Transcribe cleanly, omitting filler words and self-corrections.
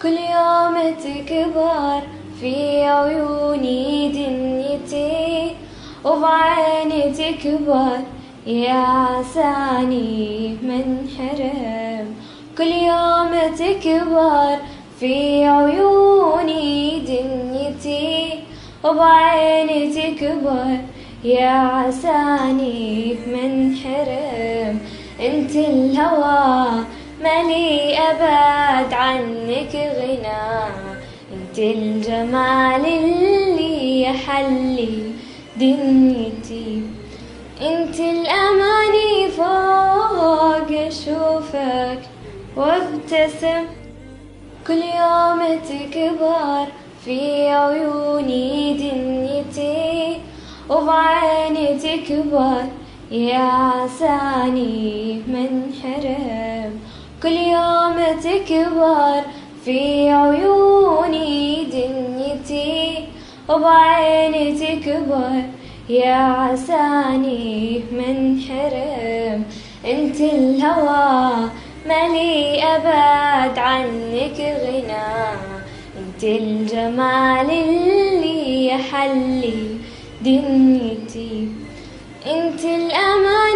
كل يوم تكبر في عيوني دنيتي، وبعيني تكبر يا عساني منحرم. كل يوم تكبر في عيوني دنيتي، وبعيني تكبر يا عساني منحرم. انت الهوى مالي أبعد عنك غنى، انت الجمال اللي يحلي دنيتي، انت الأماني فوق أشوفك وابتسم. كل يوم تكبر في عيوني دنيتي، وبعيني تكبر يا عساني منحرم. كل يوم تكبر في عيوني دنيتي، وبعيني تكبر يا عساني منحرم. انت الهوى مالي أبعد عنك غنى، انت الجمال اللي يحلي دنيتي، انت الأمان.